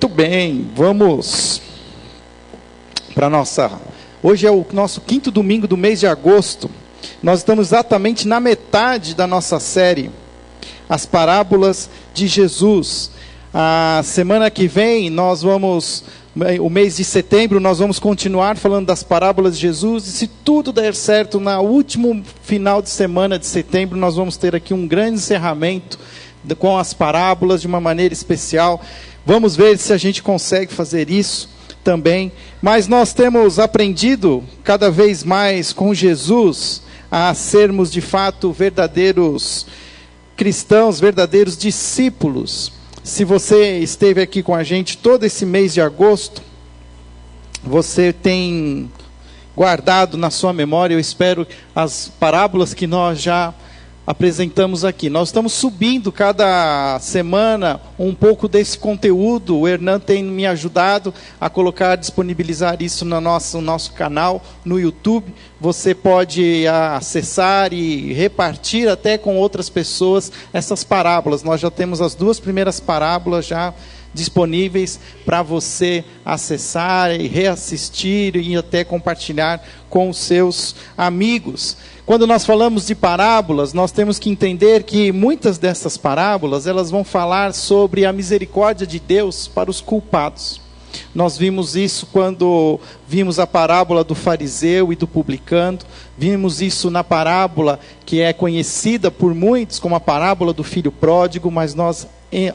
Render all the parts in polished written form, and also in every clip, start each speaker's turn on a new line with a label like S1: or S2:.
S1: Muito bem, vamos para Hoje é o nosso 5º domingo do mês de agosto. Nós estamos exatamente na metade da nossa série, As Parábolas de Jesus. A semana que vem, o mês de setembro, nós vamos continuar falando das parábolas de Jesus. E se tudo der certo, no último final de semana de setembro, nós vamos ter aqui um grande encerramento com as parábolas de uma maneira especial. Vamos ver se a gente consegue fazer isso também. Mas nós temos aprendido cada vez mais com Jesus a sermos de fato verdadeiros cristãos, verdadeiros discípulos. Se você esteve aqui com a gente todo esse mês de agosto, você tem guardado na sua memória, eu espero, as parábolas que nós já apresentamos aqui. Nós estamos subindo cada semana um pouco desse conteúdo. O Hernan tem me ajudado a disponibilizar isso no nosso canal, no YouTube. Você pode acessar e repartir até com outras pessoas essas parábolas. Nós já temos as 2 primeiras parábolas já disponíveis para você acessar e reassistir e até compartilhar com os seus amigos. Quando nós falamos de parábolas, nós temos que entender que muitas dessas parábolas, elas vão falar sobre a misericórdia de Deus para os culpados. Nós vimos isso quando vimos a parábola do fariseu e do publicano. Vimos isso na parábola que é conhecida por muitos como a parábola do filho pródigo, mas nós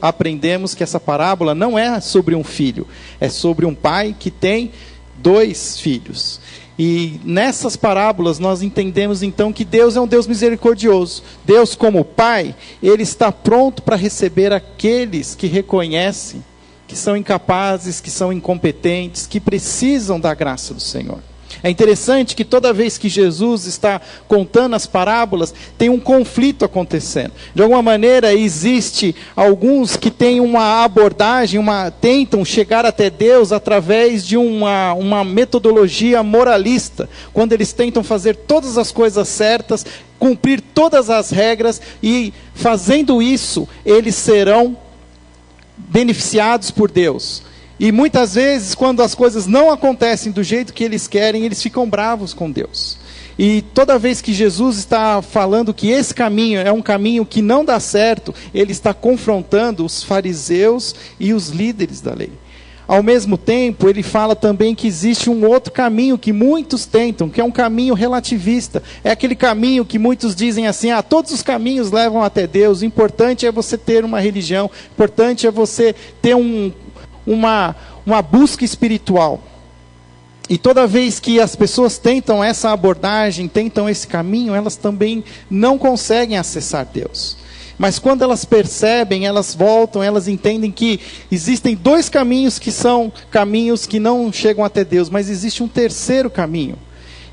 S1: aprendemos que essa parábola não é sobre um filho, é sobre um pai que tem 2 filhos. E nessas parábolas nós entendemos então que Deus é um Deus misericordioso. Deus, como Pai, Ele está pronto para receber aqueles que reconhecem que são incapazes, que são incompetentes, que precisam da graça do Senhor. É interessante que toda vez que Jesus está contando as parábolas, tem um conflito acontecendo. De alguma maneira, existe alguns que têm uma abordagem, tentam chegar até Deus através de uma metodologia moralista, quando eles tentam fazer todas as coisas certas, cumprir todas as regras, e fazendo isso, eles serão beneficiados por Deus. E muitas vezes, quando as coisas não acontecem do jeito que eles querem, eles ficam bravos com Deus. E toda vez que Jesus está falando que esse caminho é um caminho que não dá certo, Ele está confrontando os fariseus e os líderes da lei. Ao mesmo tempo, Ele fala também que existe um outro caminho que muitos tentam, que é um caminho relativista. É aquele caminho que muitos dizem assim, todos os caminhos levam até Deus, o importante é você ter uma religião, o importante é você ter uma busca espiritual. E toda vez que as pessoas tentam essa abordagem, tentam esse caminho, elas também não conseguem acessar Deus. Mas quando elas percebem, elas voltam, elas entendem que existem 2 caminhos que são caminhos que não chegam até Deus, mas existe um terceiro caminho.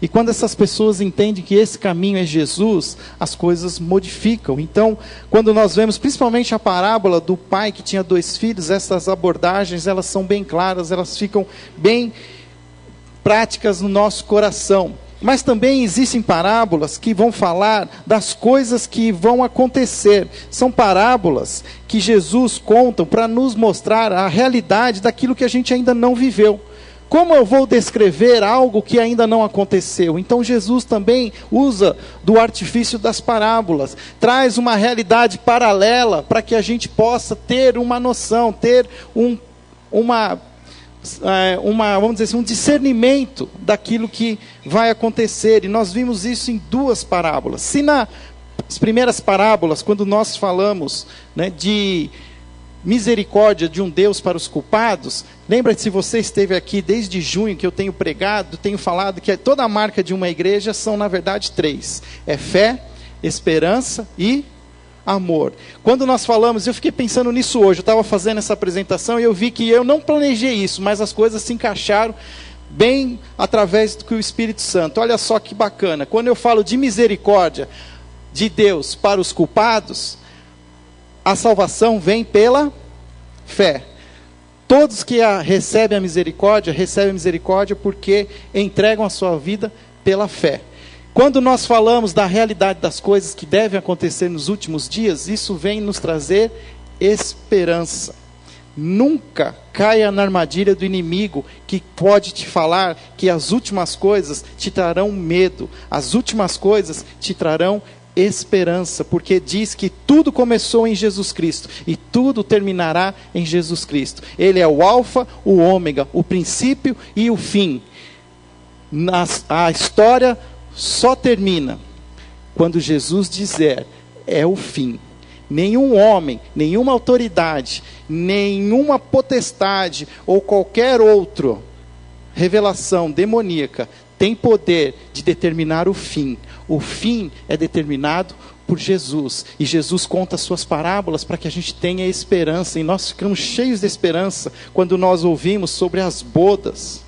S1: E quando essas pessoas entendem que esse caminho é Jesus, as coisas modificam. Então, quando nós vemos principalmente a parábola do pai que tinha 2 filhos, essas abordagens, elas são bem claras, elas ficam bem práticas no nosso coração. Mas também existem parábolas que vão falar das coisas que vão acontecer. São parábolas que Jesus conta para nos mostrar a realidade daquilo que a gente ainda não viveu. Como eu vou descrever algo que ainda não aconteceu? Então Jesus também usa do artifício das parábolas, traz uma realidade paralela para que a gente possa ter uma noção, ter vamos dizer assim, um discernimento daquilo que vai acontecer. E nós vimos isso em 2 parábolas. Se nas primeiras parábolas, quando nós falamos de misericórdia de um Deus para os culpados, lembra que se você esteve aqui desde junho que eu tenho pregado, tenho falado que toda a marca de uma igreja são na verdade 3. É fé, esperança e amor. Quando nós falamos, eu fiquei pensando nisso hoje, eu estava fazendo essa apresentação e eu vi que eu não planejei isso, mas as coisas se encaixaram bem através do que o Espírito Santo. Olha só que bacana, quando eu falo de misericórdia de Deus para os culpados, a salvação vem pela fé. Todos que recebem a misericórdia porque entregam a sua vida pela fé. Quando nós falamos da realidade das coisas que devem acontecer nos últimos dias, isso vem nos trazer esperança. Nunca caia na armadilha do inimigo que pode te falar que as últimas coisas te trarão medo, as últimas coisas te trarão esperança, porque diz que tudo começou em Jesus Cristo e tudo terminará em Jesus Cristo. Ele é o alfa, o ômega, o princípio e o fim. A história só termina quando Jesus dizer: é o fim. Nenhum homem, nenhuma autoridade, nenhuma potestade ou qualquer outra revelação demoníaca tem poder de determinar o fim. O fim é determinado por Jesus. E Jesus conta as suas parábolas para que a gente tenha esperança. E nós ficamos cheios de esperança quando nós ouvimos sobre as bodas.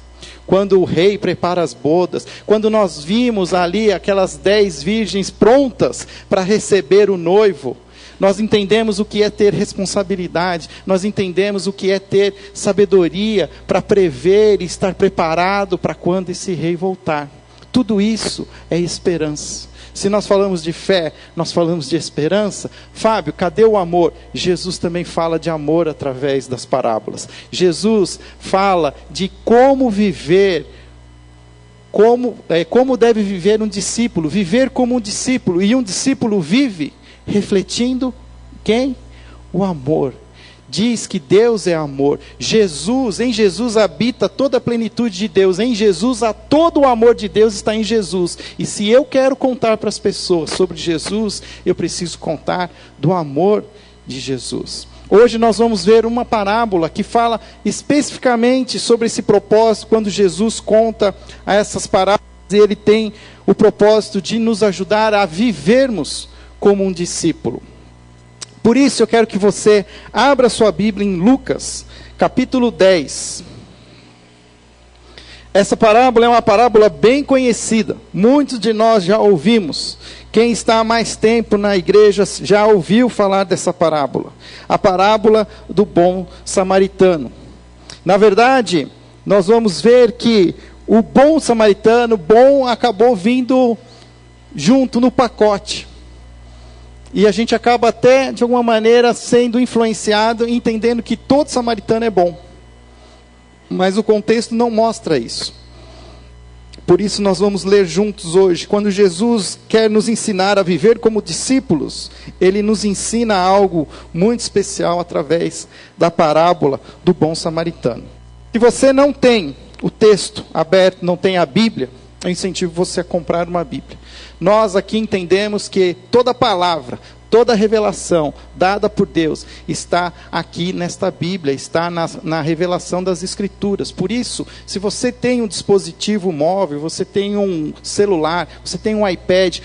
S1: Quando o rei prepara as bodas. Quando nós vimos ali aquelas 10 virgens prontas para receber o noivo. Nós entendemos o que é ter responsabilidade, nós entendemos o que é ter sabedoria para prever e estar preparado para quando esse rei voltar. Tudo isso é esperança. Se nós falamos de fé, nós falamos de esperança. Fábio, cadê o amor? Jesus também fala de amor através das parábolas. Jesus fala de como viver, como deve viver um discípulo, viver como um discípulo. E um discípulo vive refletindo quem? O amor. Diz que Deus é amor. Em Jesus habita toda a plenitude de Deus. Em Jesus, todo o amor de Deus está em Jesus. E se eu quero contar para as pessoas sobre Jesus, eu preciso contar do amor de Jesus. Hoje nós vamos ver uma parábola que fala especificamente sobre esse propósito. Quando Jesus conta essas parábolas, ele tem o propósito de nos ajudar a vivermos como um discípulo. Por isso eu quero que você abra sua Bíblia em Lucas, capítulo 10. Essa parábola é uma parábola bem conhecida. Muitos de nós já ouvimos. Quem está há mais tempo na igreja já ouviu falar dessa parábola. A parábola do bom samaritano. Na verdade, nós vamos ver que o bom samaritano, acabou vindo junto no pacote. E a gente acaba até, de alguma maneira, sendo influenciado, entendendo que todo samaritano é bom. Mas o contexto não mostra isso. Por isso nós vamos ler juntos hoje. Quando Jesus quer nos ensinar a viver como discípulos, Ele nos ensina algo muito especial através da parábola do bom samaritano. Se você não tem o texto aberto, não tem a Bíblia, eu incentivo você a comprar uma Bíblia. Nós aqui entendemos que toda palavra, toda revelação dada por Deus está aqui nesta Bíblia, está na revelação das Escrituras. Por isso, se você tem um dispositivo móvel, você tem um celular, você tem um iPad,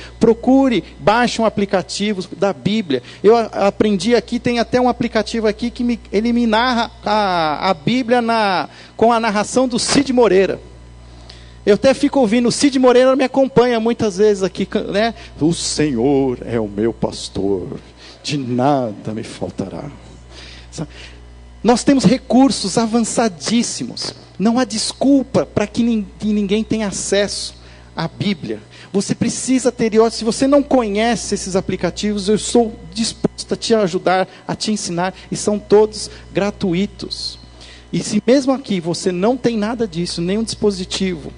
S1: baixe um aplicativo da Bíblia. Eu aprendi aqui, tem até um aplicativo aqui que ele me narra a Bíblia com a narração do Cid Moreira. Eu até fico ouvindo, o Cid Moreira me acompanha muitas vezes aqui, né? O Senhor é o meu pastor, de nada me faltará. Nós temos recursos avançadíssimos. Não há desculpa para que ninguém tenha acesso à Bíblia. Você precisa ter, se você não conhece esses aplicativos, eu estou disposto a te ajudar, a te ensinar, e são todos gratuitos. E se mesmo aqui você não tem nada disso, nenhum dispositivo,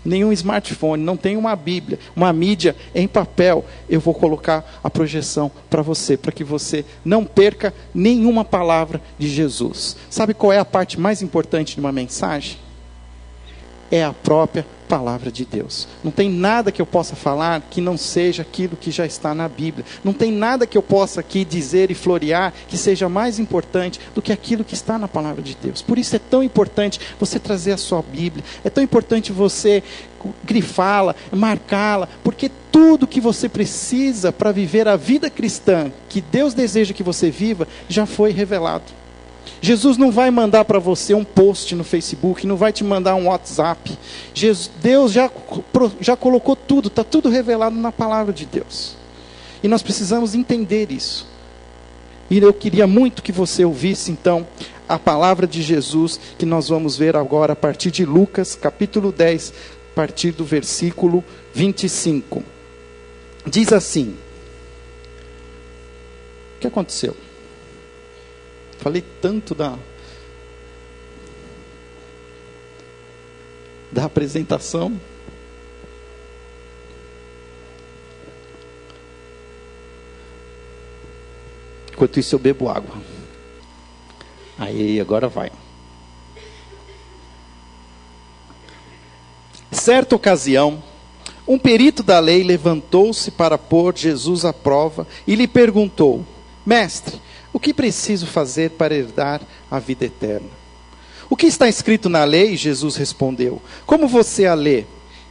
S1: nenhum smartphone, não tem uma Bíblia, uma mídia em papel, eu vou colocar a projeção para você, para que você não perca nenhuma palavra de Jesus. Sabe qual é a parte mais importante de uma mensagem? É a própria palavra de Deus. Não tem nada que eu possa falar que não seja aquilo que já está na Bíblia. Não tem nada que eu possa aqui dizer e florear que seja mais importante do que aquilo que está na palavra de Deus. Por isso é tão importante você trazer a sua Bíblia. É tão importante você grifá-la, marcá-la, porque tudo que você precisa para viver a vida cristã que Deus deseja que você viva, já foi revelado. Jesus não vai mandar para você um post no Facebook, não vai te mandar um WhatsApp. Deus já colocou tudo, está tudo revelado na palavra de Deus. E nós precisamos entender isso. E eu queria muito que você ouvisse então a palavra de Jesus, que nós vamos ver agora a partir de Lucas, capítulo 10, a partir do versículo 25. Diz assim: o que aconteceu? Falei tanto da apresentação. Enquanto isso eu bebo água. Aí, agora vai. Certa ocasião, um perito da lei levantou-se para pôr Jesus à prova e lhe perguntou: Mestre, o que preciso fazer para herdar a vida eterna? O que está escrito na lei? Jesus respondeu. Como você a lê?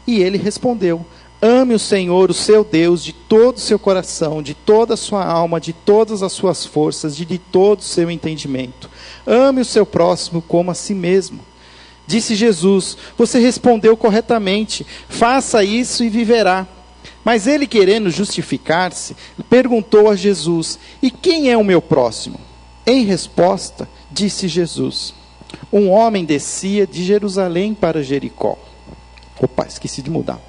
S1: E ele respondeu: ame o Senhor, o seu Deus, de todo o seu coração, de toda a sua alma, de todas as suas forças, de todo o seu entendimento. Ame o seu próximo como a si mesmo. Disse Jesus: você respondeu corretamente, faça isso e viverá. Mas ele, querendo justificar-se, perguntou a Jesus: e quem é o meu próximo? Em resposta, disse Jesus: um homem descia de Jerusalém para Jericó. Opa, esqueci de mudar.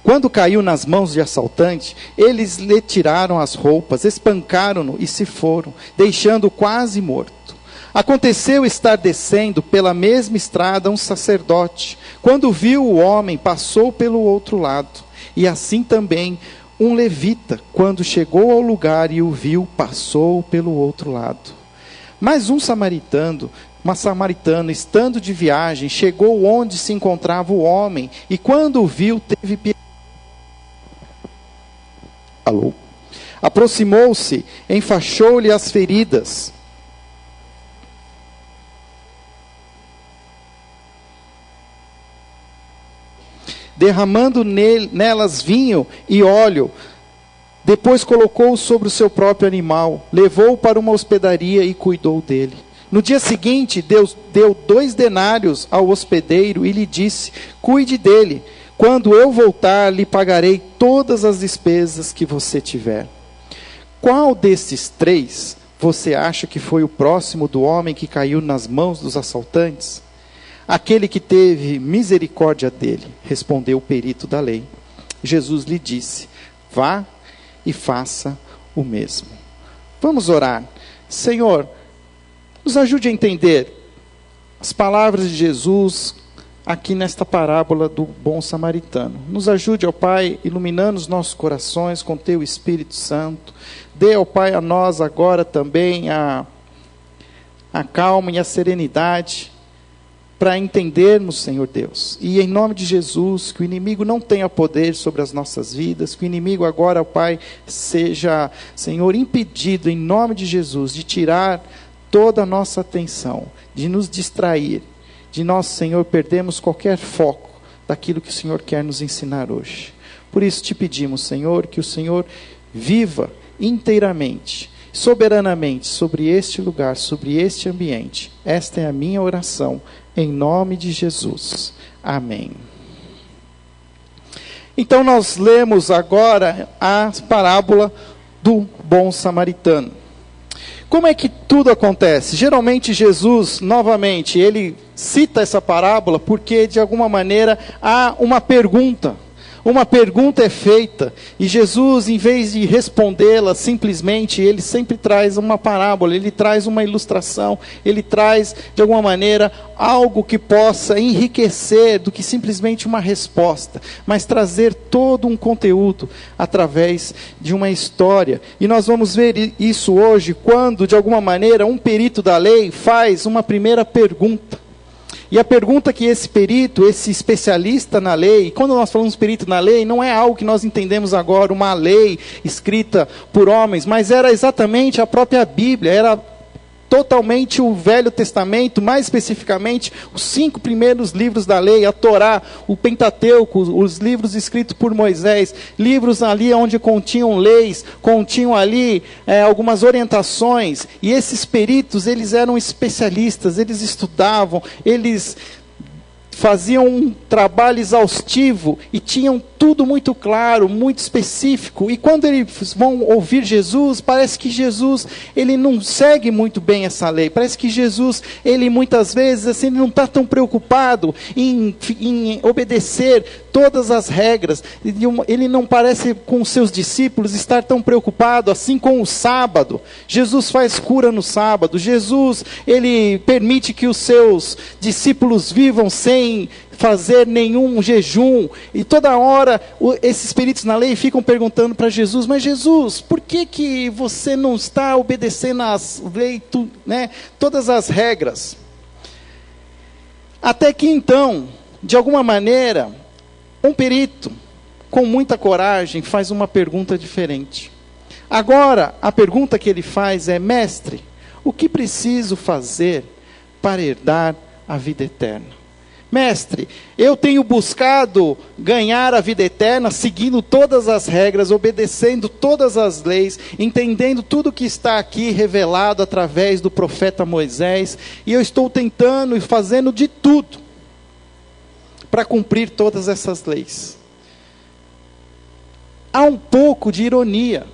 S1: Quando caiu nas mãos de assaltante, eles lhe tiraram as roupas, espancaram-no e se foram, deixando-o quase morto. Aconteceu estar descendo pela mesma estrada um sacerdote. Quando viu o homem, passou pelo outro lado. E assim também um levita, quando chegou ao lugar e o viu, passou pelo outro lado. Mas um samaritano, estando de viagem, chegou onde se encontrava o homem, e quando o viu, teve piedade. Alô? Aproximou-se, enfaixou-lhe as feridas. Derramando nelas vinho e óleo, depois colocou-o sobre o seu próprio animal, levou-o para uma hospedaria e cuidou dele. No dia seguinte, deu 2 denários ao hospedeiro e lhe disse: cuide dele, quando eu voltar, lhe pagarei todas as despesas que você tiver. Qual desses 3 você acha que foi o próximo do homem que caiu nas mãos dos assaltantes? Aquele que teve misericórdia dele, respondeu o perito da lei. Jesus lhe disse: vá e faça o mesmo. Vamos orar. Senhor, nos ajude a entender as palavras de Jesus aqui nesta parábola do bom samaritano. Nos ajude, ó Pai, iluminando os nossos corações com Teu Espírito Santo. Dê, ó Pai, a nós agora também a calma e a serenidade para entendermos, Senhor Deus. E em nome de Jesus, que o inimigo não tenha poder sobre as nossas vidas, que o inimigo agora, ó Pai, seja, Senhor, impedido em nome de Jesus de tirar toda a nossa atenção, de nos distrair, de nós, Senhor, perdermos qualquer foco daquilo que o Senhor quer nos ensinar hoje. Por isso te pedimos, Senhor, que o Senhor viva inteiramente, soberanamente sobre este lugar, sobre este ambiente. Esta é a minha oração, em nome de Jesus. Amém. Então nós lemos agora a parábola do bom samaritano. Como é que tudo acontece? Geralmente Jesus, novamente, ele cita essa parábola porque de alguma maneira há uma pergunta. Uma pergunta é feita e Jesus, em vez de respondê-la simplesmente, ele sempre traz uma parábola, ele traz uma ilustração, ele traz de alguma maneira algo que possa enriquecer do que simplesmente uma resposta, mas trazer todo um conteúdo através de uma história. E nós vamos ver isso hoje quando, de alguma maneira, um perito da lei faz uma primeira pergunta. E a pergunta que esse perito, esse especialista na lei, e quando nós falamos perito na lei, não é algo que nós entendemos agora, uma lei escrita por homens, mas era exatamente a própria Bíblia, era totalmente o Velho Testamento, mais especificamente os 5 primeiros livros da lei, a Torá, o Pentateuco, os livros escritos por Moisés, livros ali onde continham leis, continham ali algumas orientações, e esses peritos, eles eram especialistas, eles estudavam, eles faziam um trabalho exaustivo e tinham tudo muito claro, muito específico. E quando eles vão ouvir Jesus, parece que Jesus, ele não segue muito bem essa lei. Parece que Jesus, ele muitas vezes, assim, ele não está tão preocupado em obedecer todas as regras. Ele não parece, com os seus discípulos, estar tão preocupado, assim com o sábado. Jesus faz cura no sábado. Jesus, ele permite que os seus discípulos vivam sem fazer nenhum jejum, e toda hora esses peritos na lei ficam perguntando para Jesus: mas Jesus, por que você não está obedecendo às leis, né, todas as regras? Até que então, de alguma maneira, um perito, com muita coragem, faz uma pergunta diferente. Agora, a pergunta que ele faz é: mestre, o que preciso fazer para herdar a vida eterna? Mestre, eu tenho buscado ganhar a vida eterna, seguindo todas as regras, obedecendo todas as leis, entendendo tudo que está aqui revelado através do profeta Moisés, e eu estou tentando e fazendo de tudo para cumprir todas essas leis. Há um pouco de ironia,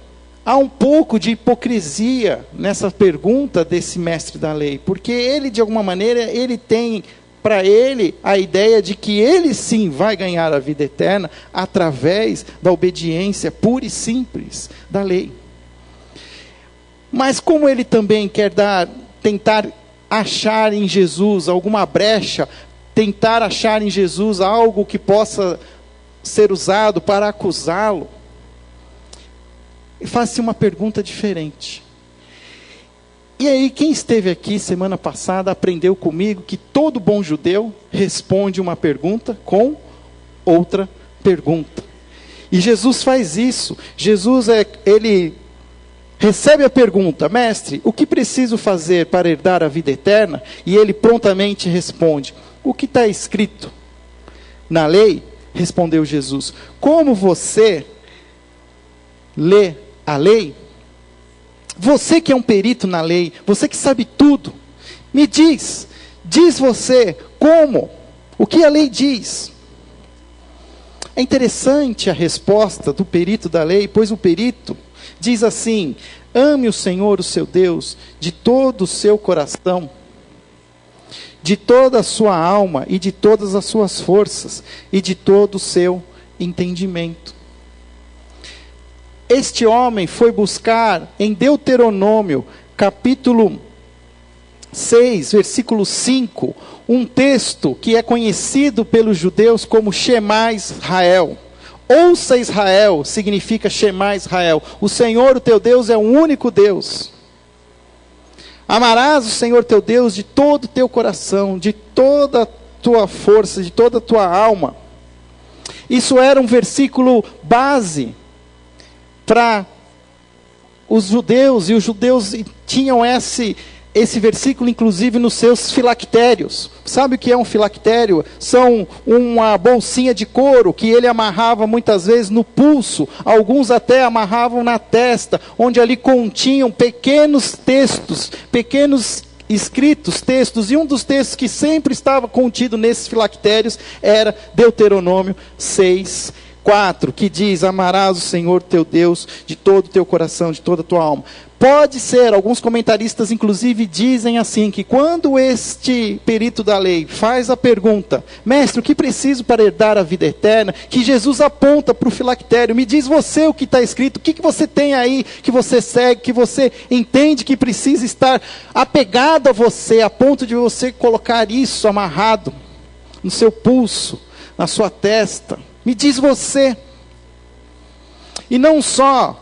S1: há um pouco de hipocrisia nessa pergunta desse mestre da lei, porque ele, de alguma maneira, ele tem para ele a ideia de que ele sim vai ganhar a vida eterna através da obediência pura e simples da lei. Mas como ele também quer tentar achar em Jesus alguma brecha, tentar achar em Jesus algo que possa ser usado para acusá-lo, faz-se uma pergunta diferente. E aí, quem esteve aqui semana passada aprendeu comigo que todo bom judeu responde uma pergunta com outra pergunta. E Jesus faz isso. Jesus, ele recebe a pergunta: mestre, o que preciso fazer para herdar a vida eterna? E ele prontamente responde: o que está escrito na lei? Respondeu Jesus: como você lê a lei? Você que é um perito na lei, você que sabe tudo, me diz você como? O que a lei diz? É interessante a resposta do perito da lei, pois o perito diz assim: ame o Senhor, o seu Deus, de todo o seu coração, de toda a sua alma e de todas as suas forças e de todo o seu entendimento. Este homem foi buscar em Deuteronômio, capítulo 6, versículo 5, um texto que é conhecido pelos judeus como Shema Israel. Ouça Israel, significa Shema Israel. O Senhor, o teu Deus, é o único Deus. Amarás o Senhor teu Deus de todo o teu coração, de toda a tua força, de toda a tua alma. Isso era um versículo base para os judeus, e os judeus tinham esse versículo, inclusive, nos seus filactérios. Sabe o que é um filactério? São uma bolsinha de couro, que ele amarrava muitas vezes no pulso, alguns até amarravam na testa, onde ali continham pequenos textos, pequenos escritos, textos, e um dos textos que sempre estava contido nesses filactérios era Deuteronômio 6, 4, que diz: amarás o Senhor teu Deus de todo o teu coração, de toda a tua alma. Pode ser, alguns comentaristas inclusive dizem assim, que quando este perito da lei faz a pergunta: mestre, o que preciso para herdar a vida eterna? Que Jesus aponta para o filactério: me diz você o que está escrito, o que você tem aí, que você segue, que você entende que precisa estar apegado a você, a ponto de você colocar isso amarrado no seu pulso, na sua testa. Me diz você. E não só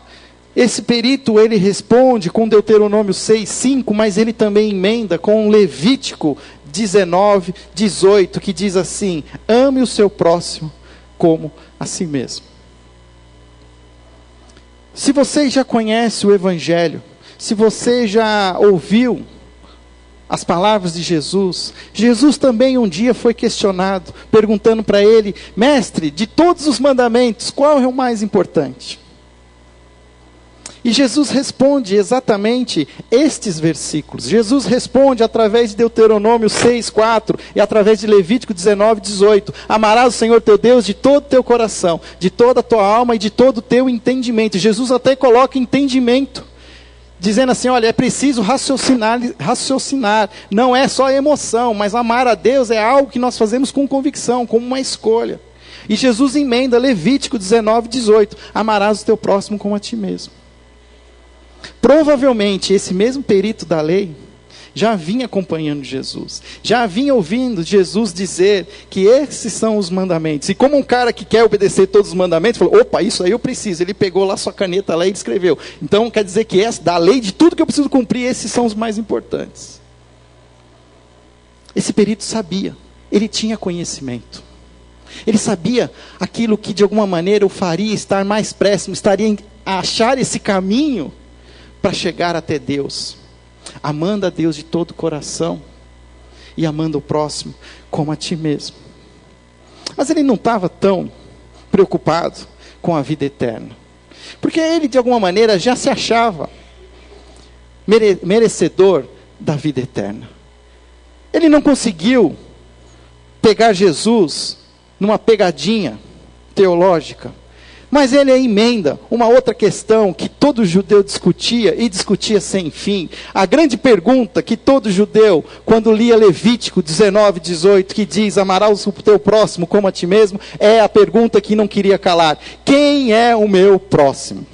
S1: esse perito, ele responde com Deuteronômio 6:5, mas ele também emenda com Levítico 19:18, que diz assim: ame o seu próximo como a si mesmo. Se você já conhece o Evangelho, se você já ouviu as palavras de Jesus, Jesus também um dia foi questionado, perguntando para ele: mestre, de todos os mandamentos, qual é o mais importante? E Jesus responde exatamente estes versículos. Jesus responde através de Deuteronômio 6:4 e através de Levítico 19:18. Amarás o Senhor teu Deus de todo o teu coração, de toda a tua alma e de todo o teu entendimento. Jesus até coloca entendimento, dizendo assim, olha, é preciso raciocinar. Não é só emoção, mas amar a Deus é algo que nós fazemos com convicção, como uma escolha. E Jesus emenda Levítico 19:18. Amarás o teu próximo como a ti mesmo. Provavelmente esse mesmo perito da lei já vinha acompanhando Jesus, já vinha ouvindo Jesus dizer que esses são os mandamentos. E como um cara que quer obedecer todos os mandamentos, falou, opa, isso aí eu preciso. Ele pegou lá sua caneta lá e escreveu. Então quer dizer que da lei, de tudo que eu preciso cumprir, esses são os mais importantes. Esse perito sabia, ele tinha conhecimento. Ele sabia aquilo que de alguma maneira o faria estar mais próximo, estaria a achar esse caminho para chegar até Deus, amando a Deus de todo o coração e amando o próximo como a ti mesmo. Mas ele não estava tão preocupado com a vida eterna, porque ele de alguma maneira já se achava merecedor da vida eterna. Ele não conseguiu pegar Jesus numa pegadinha teológica, mas ele emenda uma outra questão que todo judeu discutia, e discutia sem fim. A grande pergunta que todo judeu, quando lia Levítico 19:18, que diz, amarás o teu próximo como a ti mesmo, é a pergunta que não queria calar. Quem é o meu próximo?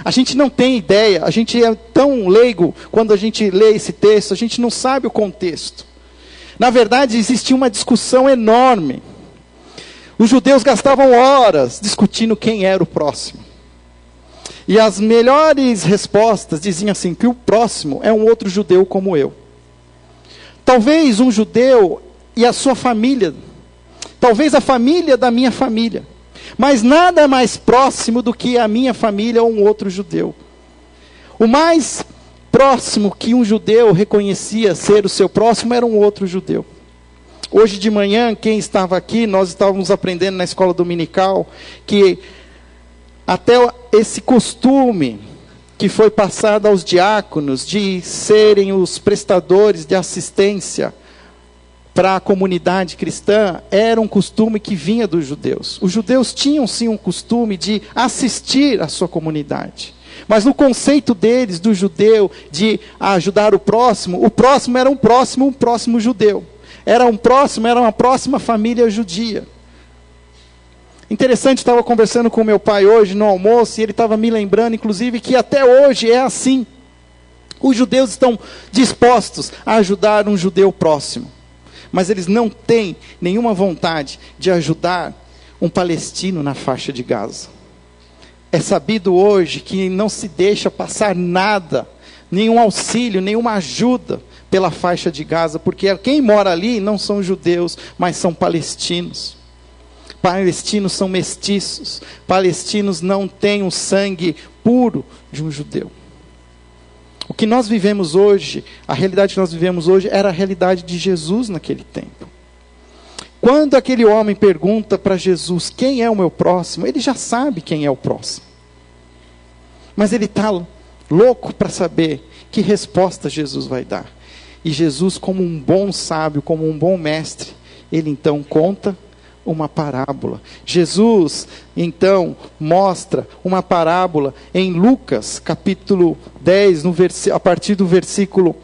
S1: A gente não tem ideia, a gente é tão leigo, quando a gente lê esse texto, a gente não sabe o contexto. Na verdade, existia uma discussão enorme. Os judeus gastavam horas discutindo quem era o próximo. E as melhores respostas diziam assim, que o próximo é um outro judeu como eu. Talvez um judeu e a sua família. Talvez a família da minha família. Mas nada mais próximo do que a minha família ou um outro judeu. O mais próximo que um judeu reconhecia ser o seu próximo era um outro judeu. Hoje de manhã, quem estava aqui, nós estávamos aprendendo na escola dominical, que até esse costume que foi passado aos diáconos, de serem os prestadores de assistência para a comunidade cristã, era um costume que vinha dos judeus. Os judeus tinham sim um costume de assistir a sua comunidade. Mas no conceito deles, do judeu, de ajudar o próximo era um próximo judeu. Era uma próxima família judia. Interessante, estava conversando com meu pai hoje no almoço, e ele estava me lembrando, inclusive, que até hoje é assim. Os judeus estão dispostos a ajudar um judeu próximo, mas eles não têm nenhuma vontade de ajudar um palestino na faixa de Gaza. É sabido hoje que não se deixa passar nada, nenhum auxílio, nenhuma ajuda pela faixa de Gaza, porque quem mora ali não são judeus, mas são palestinos. Palestinos são mestiços. Palestinos não têm o sangue puro de um judeu. O que nós vivemos hoje, a realidade que nós vivemos hoje, era a realidade de Jesus naquele tempo. Quando aquele homem pergunta para Jesus, quem é o meu próximo? Ele já sabe quem é o próximo. Mas ele está louco para saber que resposta Jesus vai dar. E Jesus, como um bom sábio, como um bom mestre, ele então conta uma parábola. Jesus, então, mostra uma parábola em Lucas, capítulo 10, a partir do versículo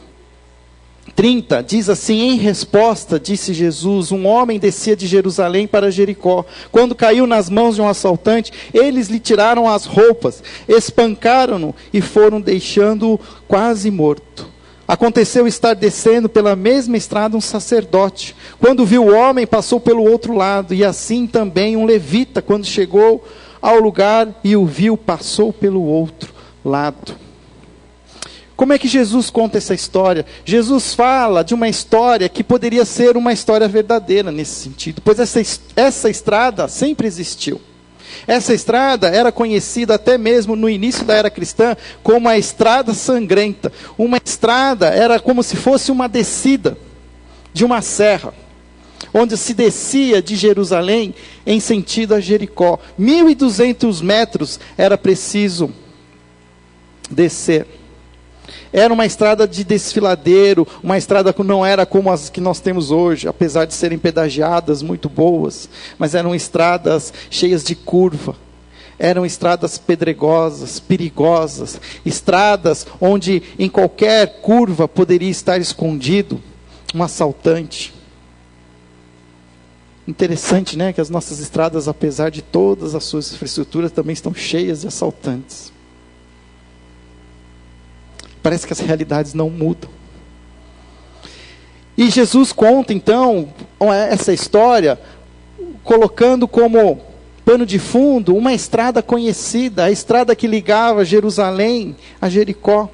S1: 30, diz assim, em resposta, disse Jesus, um homem descia de Jerusalém para Jericó. Quando caiu nas mãos de um assaltante, eles lhe tiraram as roupas, espancaram-no e foram deixando-o quase morto. Aconteceu estar descendo pela mesma estrada um sacerdote. Quando viu o homem, passou pelo outro lado. E assim também um levita, quando chegou ao lugar e o viu, passou pelo outro lado. Como é que Jesus conta essa história? Jesus fala de uma história que poderia ser uma história verdadeira nesse sentido. Pois essa estrada sempre existiu. Essa estrada era conhecida até mesmo no início da era cristã como a estrada sangrenta. Uma estrada era como se fosse uma descida de uma serra, onde se descia de Jerusalém em sentido a Jericó. 1.200 metros era preciso descer. Era uma estrada de desfiladeiro, uma estrada que não era como as que nós temos hoje, apesar de serem pedagiadas muito boas, mas eram estradas cheias de curva. Eram estradas pedregosas, perigosas, estradas onde em qualquer curva poderia estar escondido um assaltante. Interessante, né, que as nossas estradas, apesar de todas as suas infraestruturas, também estão cheias de assaltantes. Parece que as realidades não mudam. E Jesus conta então essa história, colocando como pano de fundo uma estrada conhecida, a estrada que ligava Jerusalém a Jericó.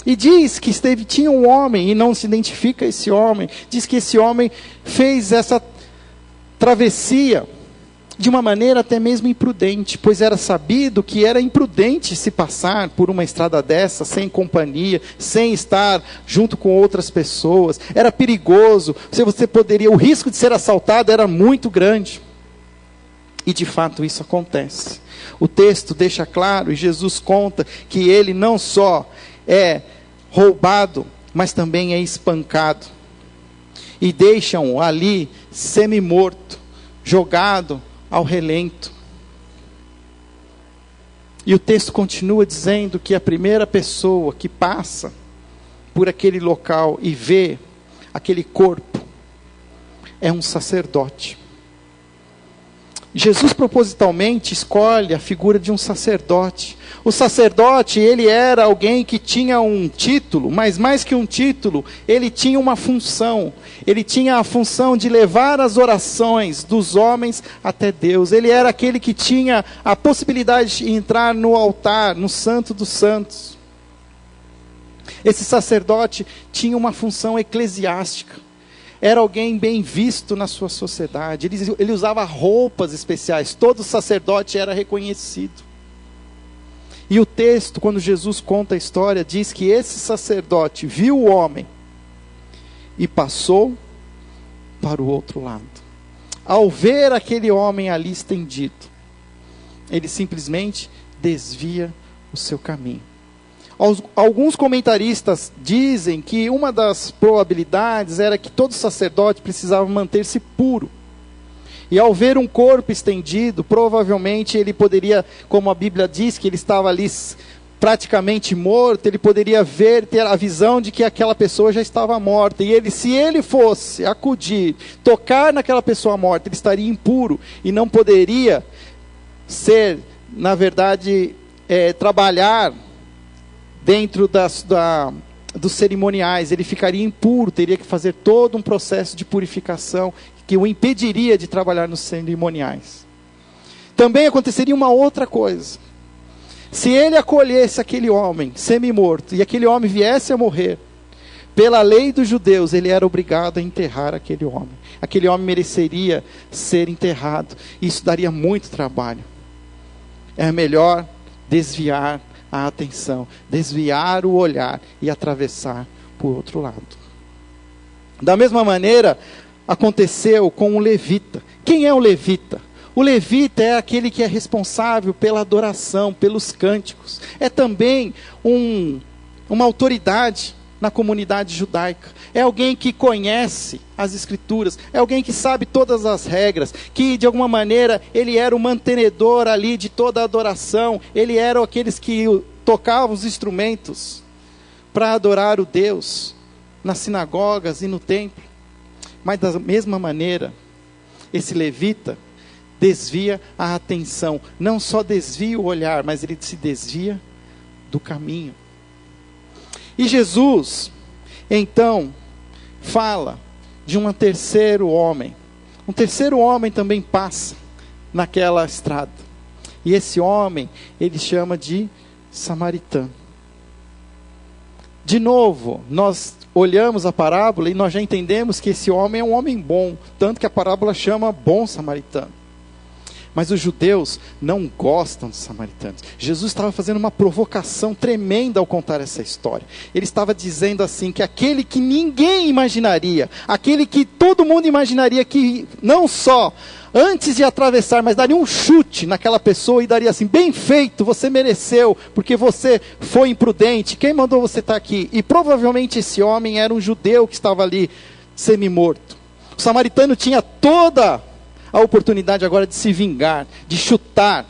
S1: E diz que tinha um homem, e não se identifica esse homem, diz que esse homem fez essa travessia de uma maneira até mesmo imprudente, pois era sabido que era imprudente se passar por uma estrada dessa, sem companhia, sem estar junto com outras pessoas. Era perigoso, o risco de ser assaltado era muito grande. E de fato isso acontece. O texto deixa claro, e Jesus conta, que ele não só é roubado, mas também é espancado. E deixam ali semi-morto, jogado ao relento. E o texto continua dizendo que a primeira pessoa que passa por aquele local e vê aquele corpo é um sacerdote. Jesus propositalmente escolhe a figura de um sacerdote. O sacerdote, ele era alguém que tinha um título, mas mais que um título, ele tinha uma função. Ele tinha a função de levar as orações dos homens até Deus. Ele era aquele que tinha a possibilidade de entrar no altar, no Santo dos Santos. Esse sacerdote tinha uma função eclesiástica. Era alguém bem visto na sua sociedade. Ele usava roupas especiais. Todo sacerdote era reconhecido. E o texto, quando Jesus conta a história, diz que esse sacerdote viu o homem e passou para o outro lado. Ao ver aquele homem ali estendido, ele simplesmente desvia o seu caminho. Alguns comentaristas dizem que uma das probabilidades era que todo sacerdote precisava manter-se puro. E ao ver um corpo estendido, provavelmente ele poderia, como a Bíblia diz, que ele estava ali praticamente morto, ele poderia ter a visão de que aquela pessoa já estava morta. E se ele fosse acudir, tocar naquela pessoa morta, ele estaria impuro e não poderia ser, na verdade, trabalhar dentro dos cerimoniais. Ele ficaria impuro, teria que fazer todo um processo de purificação que o impediria de trabalhar nos cerimoniais. Também aconteceria uma outra coisa. Se ele acolhesse aquele homem semi-morto e aquele homem viesse a morrer, pela lei dos judeus, ele era obrigado a enterrar aquele homem. Aquele homem mereceria ser enterrado. Isso daria muito trabalho. É melhor desviar a atenção, desviar o olhar e atravessar para o outro lado. Da mesma maneira, aconteceu com o levita. Quem é o levita? O levita é aquele que é responsável pela adoração, pelos cânticos. É também uma autoridade na comunidade judaica. É alguém que conhece as escrituras, é alguém que sabe todas as regras, que de alguma maneira ele era o mantenedor ali de toda a adoração, ele era aqueles que tocavam os instrumentos para adorar o Deus nas sinagogas e no templo. Mas da mesma maneira, esse levita desvia a atenção, não só desvia o olhar, mas ele se desvia do caminho. E Jesus, então, fala de um terceiro homem. Um terceiro homem também passa naquela estrada. E esse homem, ele chama de samaritano. De novo, nós olhamos a parábola e nós já entendemos que esse homem é um homem bom. Tanto que a parábola chama bom samaritano. Mas os judeus não gostam dos samaritanos. Jesus estava fazendo uma provocação tremenda ao contar essa história. Ele estava dizendo assim, que aquele que ninguém imaginaria, aquele que todo mundo imaginaria que não só antes de atravessar, mas daria um chute naquela pessoa e daria assim, bem feito, você mereceu, porque você foi imprudente, quem mandou você estar aqui? E provavelmente esse homem era um judeu que estava ali semi-morto. O samaritano tinha toda a oportunidade agora de se vingar, de chutar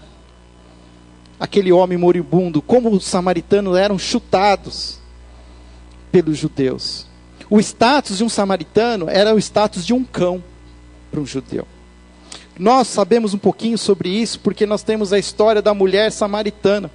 S1: aquele homem moribundo, como os samaritanos eram chutados pelos judeus. O status de um samaritano era o status de um cão para um judeu. Nós sabemos um pouquinho sobre isso, porque nós temos a história da mulher samaritana.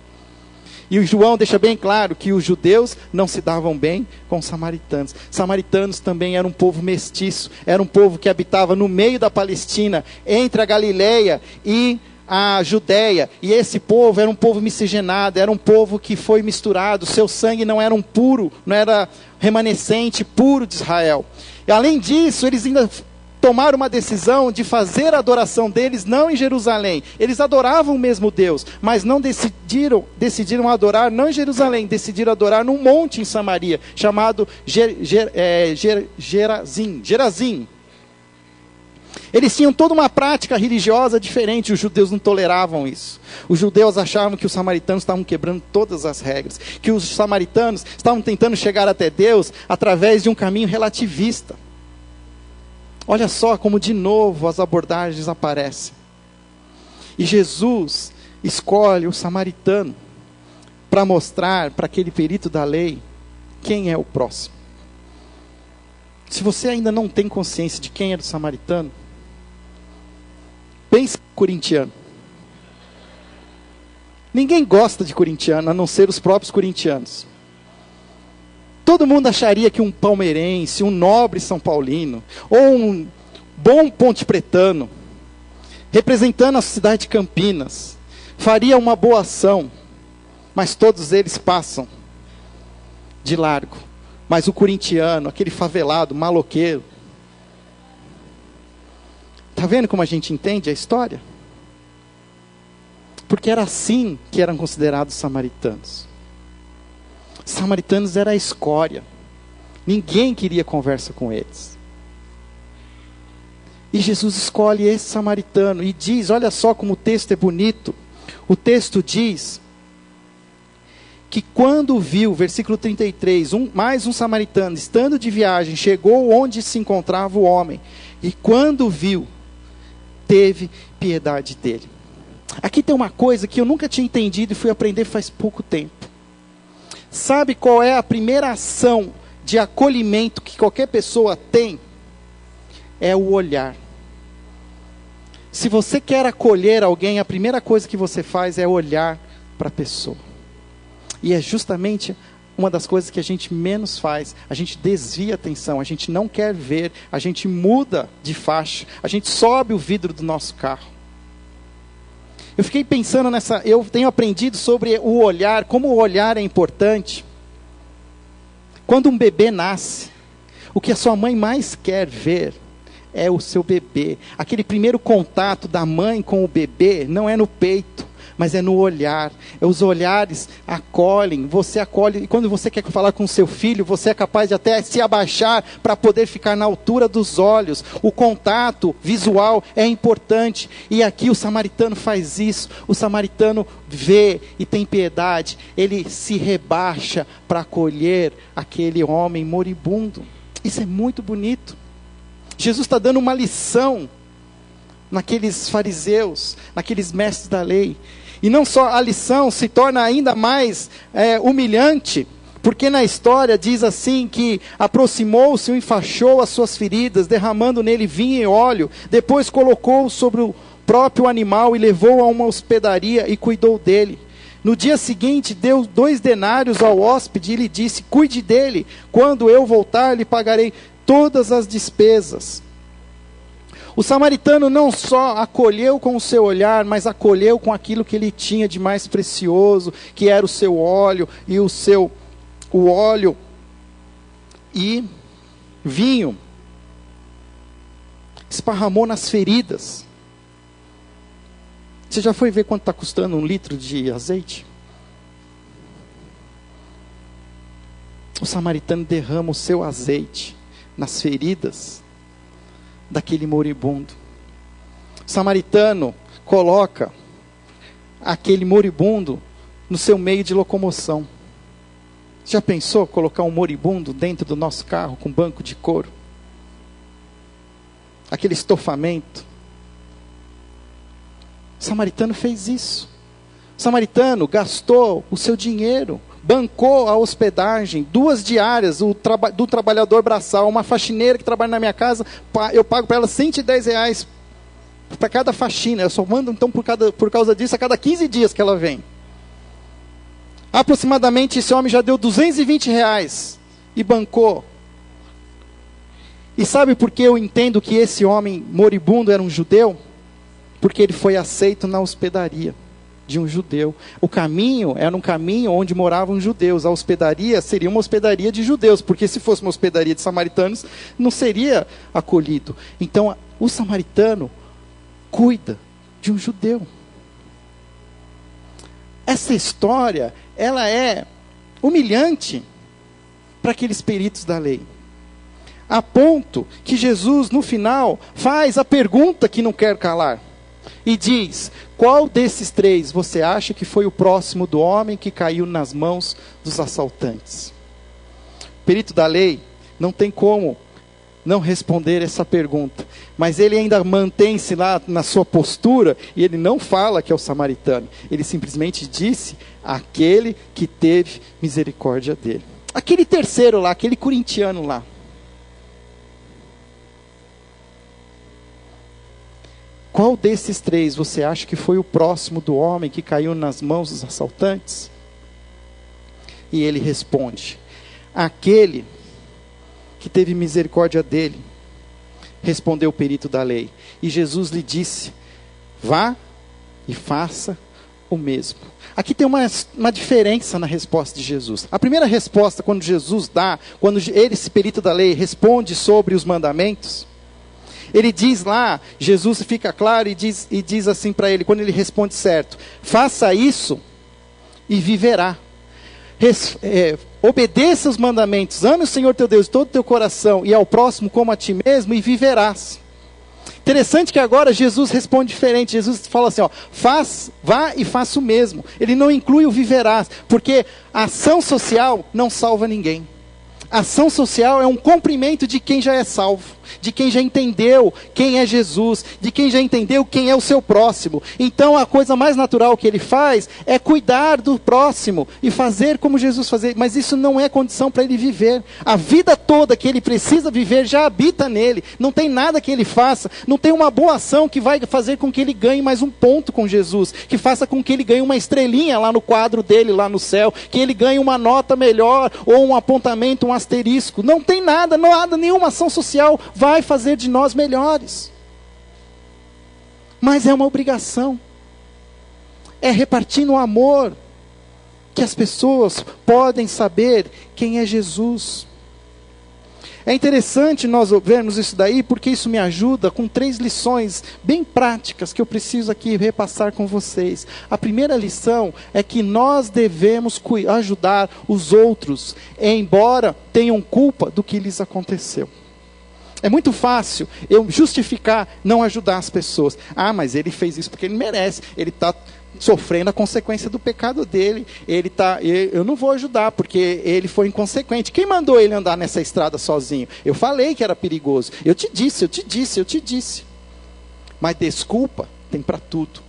S1: E o João deixa bem claro que os judeus não se davam bem com os samaritanos. Samaritanos também eram um povo mestiço, era um povo que habitava no meio da Palestina, entre a Galileia e a Judéia. E esse povo era um povo miscigenado, era um povo que foi misturado, seu sangue não era um puro, não era remanescente puro de Israel. E além disso, eles ainda tomaram uma decisão de fazer a adoração deles não em Jerusalém. Eles adoravam o mesmo Deus, mas não decidiram adorar não em Jerusalém, decidiram adorar num monte em Samaria, chamado Gerazim. Eles tinham toda uma prática religiosa diferente, os judeus não toleravam isso. Os judeus achavam que os samaritanos estavam quebrando todas as regras, que os samaritanos estavam tentando chegar até Deus através de um caminho relativista. Olha só como de novo as abordagens aparecem. E Jesus escolhe o samaritano para mostrar para aquele perito da lei quem é o próximo. Se você ainda não tem consciência de quem é o samaritano, pense no corintiano. Ninguém gosta de corintiano, a não ser os próprios corintianos. Todo mundo acharia que um palmeirense, um nobre São Paulino, ou um bom pontepretano, representando a cidade de Campinas, faria uma boa ação, mas todos eles passam de largo. Mas o corintiano, aquele favelado, maloqueiro, está vendo como a gente entende a história? Porque era assim que eram considerados samaritanos. Samaritanos era a escória. Ninguém queria conversa com eles. E Jesus escolhe esse samaritano e diz, olha só como o texto é bonito. O texto diz que quando viu, versículo 33, mais um samaritano, estando de viagem, chegou onde se encontrava o homem. E quando viu, teve piedade dele. Aqui tem uma coisa que eu nunca tinha entendido e fui aprender faz pouco tempo. Sabe qual é a primeira ação de acolhimento que qualquer pessoa tem? É o olhar. Se você quer acolher alguém, a primeira coisa que você faz é olhar para a pessoa. E é justamente uma das coisas que a gente menos faz. A gente desvia a atenção, a gente não quer ver, a gente muda de faixa, a gente sobe o vidro do nosso carro. Eu fiquei pensando eu tenho aprendido sobre o olhar, como o olhar é importante. Quando um bebê nasce, o que a sua mãe mais quer ver é o seu bebê. Aquele primeiro contato da mãe com o bebê não é no peito, mas é no olhar. Os olhares acolhem, você acolhe, e quando você quer falar com seu filho, você é capaz de até se abaixar para poder ficar na altura dos olhos. O contato visual é importante, e aqui o samaritano faz isso. O samaritano vê e tem piedade, ele se rebaixa para acolher aquele homem moribundo. Isso é muito bonito. Jesus está dando uma lição naqueles fariseus, naqueles mestres da lei. E não só a lição se torna ainda mais humilhante, porque na história diz assim que aproximou-se e enfaixou as suas feridas, derramando nele vinho e óleo, depois colocou sobre o próprio animal e levou a uma hospedaria e cuidou dele. No dia seguinte deu 2 denários ao hóspede e lhe disse, cuide dele, quando eu voltar lhe pagarei todas as despesas. O samaritano não só acolheu com o seu olhar, mas acolheu com aquilo que ele tinha de mais precioso, que era o seu óleo e o óleo e vinho. Esparramou nas feridas. Você já foi ver quanto está custando 1 litro de azeite? O samaritano derrama o seu azeite nas feridas daquele moribundo. O samaritano coloca aquele moribundo no seu meio de locomoção. Já pensou colocar um moribundo dentro do nosso carro com banco de couro? Aquele estofamento. O samaritano fez isso. O samaritano gastou o seu dinheiro, bancou a hospedagem, 2 diárias do trabalhador braçal, uma faxineira que trabalha na minha casa, eu pago para ela R$110 para cada faxina. Eu só mando então por causa disso a cada 15 dias que ela vem. Aproximadamente esse homem já deu R$220 e bancou. E sabe por que eu entendo que esse homem moribundo era um judeu? Porque ele foi aceito na hospedaria de um judeu. O caminho era um caminho onde moravam judeus. A hospedaria seria uma hospedaria de judeus, porque se fosse uma hospedaria de samaritanos, não seria acolhido. Então, o samaritano cuida de um judeu. Essa história, ela é humilhante para aqueles peritos da lei. A ponto que Jesus, no final, faz a pergunta que não quer calar. E diz: qual desses 3 você acha que foi o próximo do homem que caiu nas mãos dos assaltantes? O perito da lei não tem como não responder essa pergunta. Mas ele ainda mantém-se lá na sua postura e ele não fala que é o samaritano. Ele simplesmente disse: aquele que teve misericórdia dele. Aquele terceiro lá, aquele corintiano lá. Qual desses 3 você acha que foi o próximo do homem que caiu nas mãos dos assaltantes? E ele responde: aquele que teve misericórdia dele. Respondeu o perito da lei. E Jesus lhe disse: vá e faça o mesmo. Aqui tem uma diferença na resposta de Jesus. A primeira resposta, quando Jesus dá, quando ele, esse perito da lei, responde sobre os mandamentos, ele diz lá, Jesus fica claro e diz assim para ele, quando ele responde certo: faça isso e viverá. Obedeça os mandamentos, ame o Senhor teu Deus de todo o teu coração e ao próximo como a ti mesmo e viverás. Interessante que agora Jesus responde diferente. Jesus fala assim, vá e faça o mesmo. Ele não inclui o viverás, porque a ação social não salva ninguém. A ação social é um cumprimento de quem já é salvo, de quem já entendeu quem é Jesus, de quem já entendeu quem é o seu próximo. Então a coisa mais natural que ele faz é cuidar do próximo e fazer como Jesus fazia, mas isso não é condição para ele viver. A vida toda que ele precisa viver já habita nele, não tem nada que ele faça, não tem uma boa ação que vai fazer com que ele ganhe mais um ponto com Jesus, que faça com que ele ganhe uma estrelinha lá no quadro dele, lá no céu, que ele ganhe uma nota melhor, ou um apontamento, um asterisco. Não tem nada, nenhuma ação social vai fazer de nós melhores. Mas é uma obrigação. É repartindo o amor que as pessoas podem saber quem é Jesus. É interessante nós vermos isso daí, porque isso me ajuda com 3 lições bem práticas que eu preciso aqui repassar com vocês. A primeira lição é que nós devemos ajudar os outros, embora tenham culpa do que lhes aconteceu. É muito fácil eu justificar não ajudar as pessoas. Ah, mas ele fez isso porque ele merece. Ele está sofrendo a consequência do pecado dele. Eu não vou ajudar porque ele foi inconsequente. Quem mandou ele andar nessa estrada sozinho? Eu falei que era perigoso. Eu te disse. Mas desculpa tem para tudo.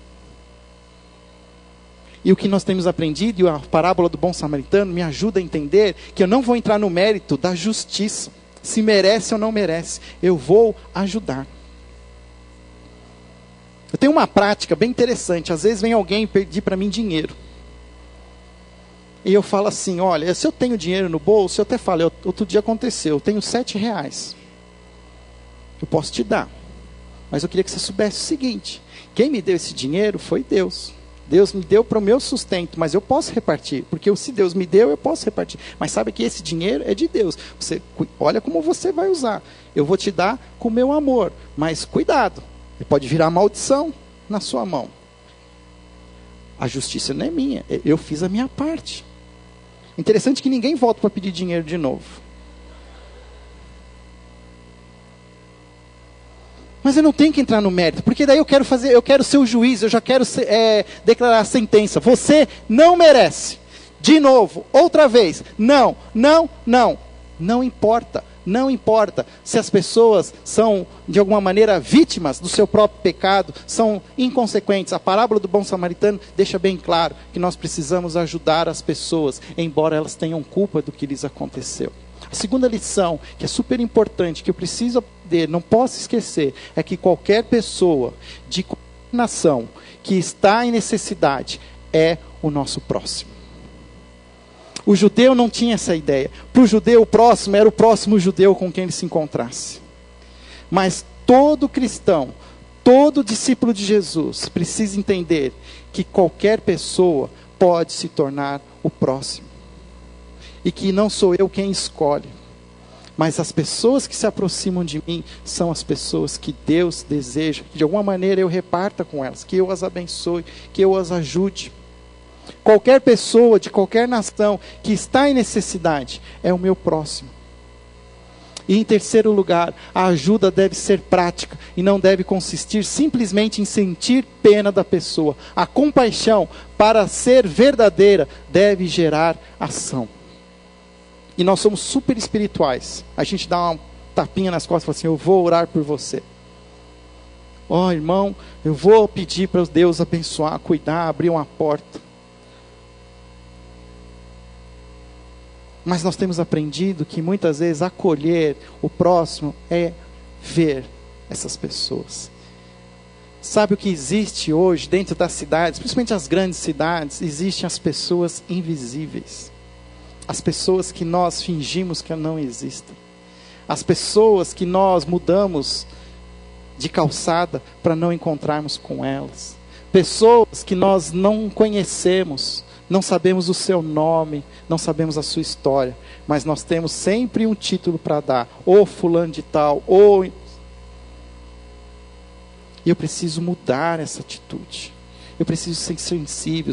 S1: E o que nós temos aprendido, e a parábola do bom samaritano me ajuda a entender que eu não vou entrar no mérito da justiça. Se merece ou não merece, eu vou ajudar. Eu tenho uma prática bem interessante. Às vezes vem alguém pedir para mim dinheiro. E eu falo assim, olha, se eu tenho dinheiro no bolso, eu até falo, outro dia aconteceu, eu tenho R$7. Eu posso te dar. Mas eu queria que você soubesse o seguinte, quem me deu esse dinheiro foi Deus. Deus me deu para o meu sustento, mas eu posso repartir, porque se Deus me deu, eu posso repartir. Mas sabe que esse dinheiro é de Deus. Você olha como você vai usar. Eu vou te dar com o meu amor, mas cuidado, ele pode virar maldição na sua mão. A justiça não é minha, eu fiz a minha parte. Interessante que ninguém volta para pedir dinheiro de novo. Mas eu não tenho que entrar no mérito, porque daí eu quero ser o juiz, eu já quero declarar a sentença. Você não merece. De novo, outra vez. Não. Não importa. Não importa se as pessoas são, de alguma maneira, vítimas do seu próprio pecado, são inconsequentes. A parábola do bom samaritano deixa bem claro que nós precisamos ajudar as pessoas, embora elas tenham culpa do que lhes aconteceu. A segunda lição, que é super importante, que eu preciso aprender, não posso esquecer, é que qualquer pessoa de qualquer nação que está em necessidade é o nosso próximo. O judeu não tinha essa ideia. Para o judeu, o próximo era o próximo judeu com quem ele se encontrasse. Mas todo cristão, todo discípulo de Jesus, precisa entender que qualquer pessoa pode se tornar o próximo. E que não sou eu quem escolhe. Mas as pessoas que se aproximam de mim são as pessoas que Deus deseja que de alguma maneira eu reparta com elas, que eu as abençoe, que eu as ajude. Qualquer pessoa de qualquer nação que está em necessidade é o meu próximo. E em terceiro lugar, a ajuda deve ser prática e não deve consistir simplesmente em sentir pena da pessoa. A compaixão, para ser verdadeira, deve gerar ação. E nós somos super espirituais. A gente dá uma tapinha nas costas e fala assim: eu vou orar por você. Ó, irmão, eu vou pedir para Deus abençoar, cuidar, abrir uma porta. Mas nós temos aprendido que muitas vezes acolher o próximo é ver essas pessoas. Sabe o que existe hoje dentro das cidades, principalmente as grandes cidades? Existem as pessoas invisíveis. As pessoas que nós fingimos que não existem. As pessoas que nós mudamos de calçada para não encontrarmos com elas. Pessoas que nós não conhecemos. Não sabemos o seu nome, não sabemos a sua história, mas nós temos sempre um título para dar, ou fulano de tal, ou... E eu preciso mudar essa atitude, eu preciso ser sensível.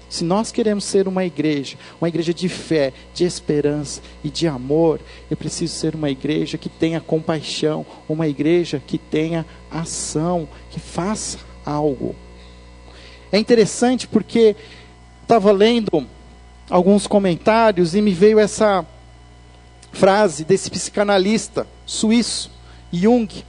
S1: Se nós queremos ser uma igreja de fé, de esperança e de amor, eu preciso ser uma igreja que tenha compaixão, uma igreja que tenha ação, que faça algo. É interessante porque estava lendo alguns comentários e me veio essa frase desse psicanalista suíço, Jung.